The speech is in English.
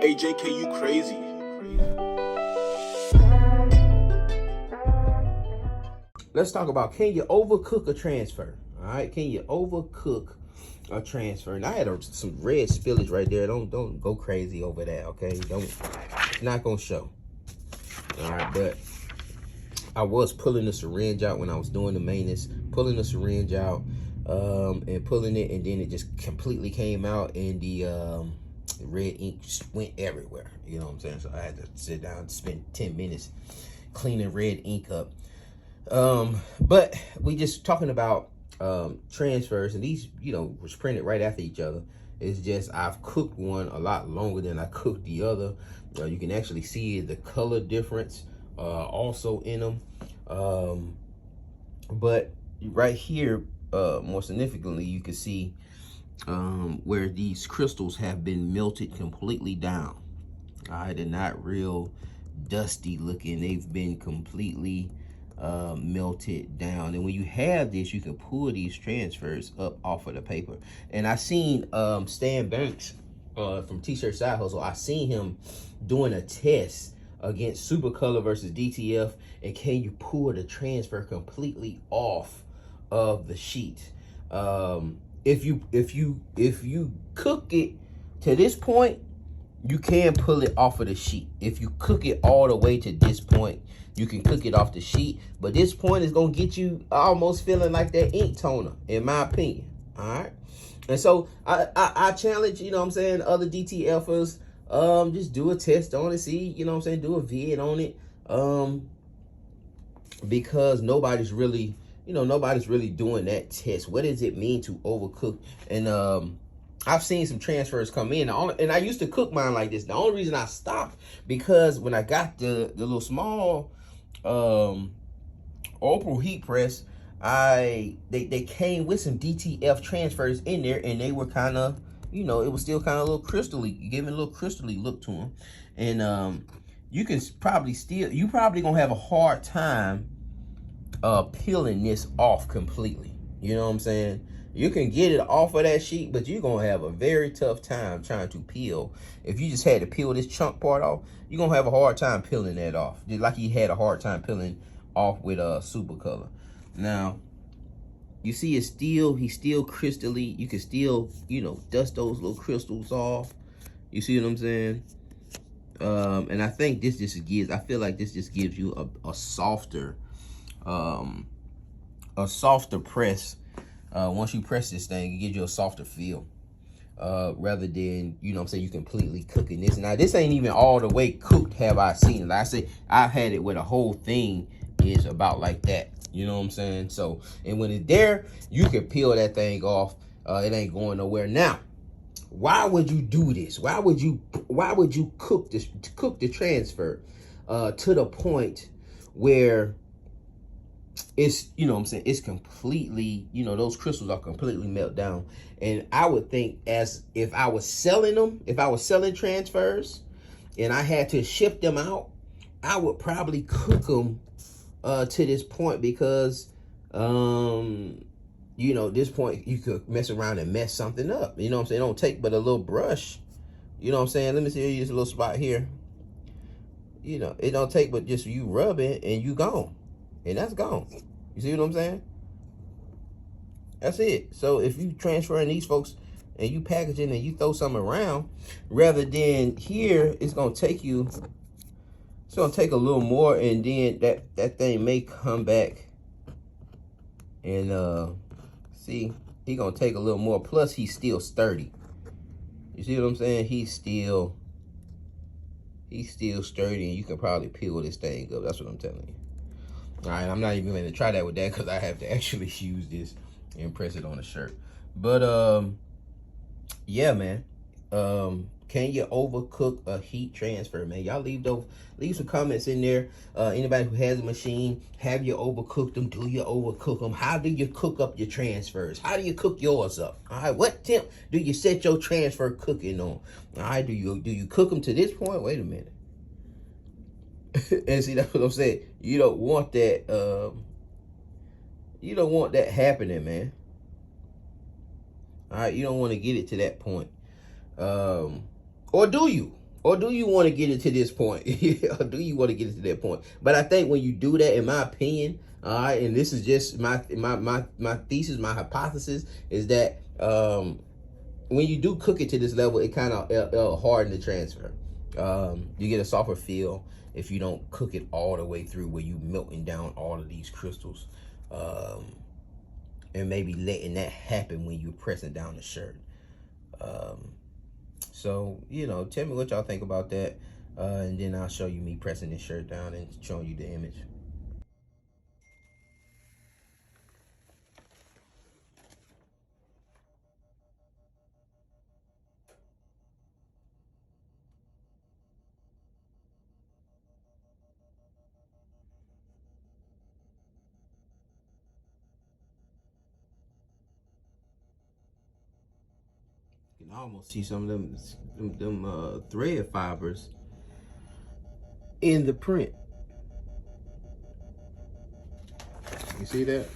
AJK, you crazy. Let's talk about, can you overcook a transfer? All right, can you overcook a transfer? And I had some red spillage right there. Don't go crazy over that, okay? It's not gonna show. All right, but I was pulling the syringe out when I was doing the maintenance, pulling the syringe out and pulling it, and then it just completely came out, and the red ink just went everywhere. You know what I'm saying? So I had to sit down and spend 10 minutes cleaning red ink up. But we just talking about transfers, and these, was printed right after each other. It's just I've cooked one a lot longer than I cooked the other. You can actually see the color difference also in them. But right here, more significantly, you can see where these crystals have been melted completely down. All right, they're not real dusty looking. They've been completely melted down. And when you have this, you can pull these transfers up off of the paper. And I seen Stan Banks from T-Shirt Side Hustle. I seen him doing a test against Super Color versus DTF, and can you pull the transfer completely off of the sheet? If you cook it to this point, you can pull it off of the sheet. If you cook it all the way to this point, you can cook it off the sheet. But this point is gonna get you almost feeling like that ink toner, in my opinion. All right. And so I challenge, other DTFers, just do a test on it, see, do a vid on it. Because nobody's really doing that test. What does it mean to overcook? And I've seen some transfers come in, and I used to cook mine like this. The only reason I stopped, because when I got the little small Opal heat press, they came with some DTF transfers in there, and they were kind of, it was still kind of a little crystally, giving a little crystally look to them. And you probably gonna have a hard time peeling this off completely. You know what I'm saying? You can get it off of that sheet, but you're gonna have a very tough time trying to peel. If you just had to peel this chunk part off, you're gonna have a hard time peeling that off, just like you had a hard time peeling off with Super Color. Now, you see he's still crystally. You can still, dust those little crystals off. You see what I'm saying? And I think this just gives, I feel like this just gives you a softer press. Once you press this thing, it gives you a softer feel, rather than, you completely cooking this. Now, this ain't even all the way cooked, have I seen it. Like I say, I've had it where the whole thing is about like that. You know what I'm saying? So, and when it's there, you can peel that thing off. It ain't going nowhere. Now, why would you do this? Why would you cook the transfer to the point where it's, it's completely, those crystals are completely melt down? And I would think, as if I was selling them, if I was selling transfers and I had to ship them out, I would probably cook them to this point, because this point you could mess around and mess something up. You know what I'm saying? It don't take but a little brush. You know what I'm saying? Let me see, here's a little spot here. It don't take but just you rub it and you gone. And that's gone. You see what I'm saying? That's it. So if you transferring these folks and you packaging and you throw something around, rather than here, it's gonna take a little more, and then that thing may come back and see, he gonna take a little more. Plus, he's still sturdy. You see what I'm saying? He's still sturdy, and you can probably peel this thing up. That's what I'm telling you. All right, I'm not even going to try that with that, because I have to actually use this and press it on a shirt. But yeah, man. Can you overcook a heat transfer, man? Y'all leave some comments in there. Anybody who has a machine, have you overcooked them? Do you overcook them? How do you cook up your transfers? How do you cook yours up? All right, what temp do you set your transfer cooking on? All right, do you cook them to this point? Wait a minute. And see, that's what I'm saying. You don't want that. You don't want that happening, man. All right, you don't want to get it to that point. Or do you? Or do you want to get it to this point? Or do you want to get it to that point? But I think when you do that, in my opinion, all right, and this is just my thesis, my hypothesis, is that when you do cook it to this level, it kind of harden the transfer. You get a softer feel if you don't cook it all the way through, where you melting down all of these crystals, and maybe letting that happen when you're pressing down the shirt. So, tell me what y'all think about that. And then I'll show you me pressing this shirt down and showing you the image. You can almost see some of them thread fibers in the print. You see that?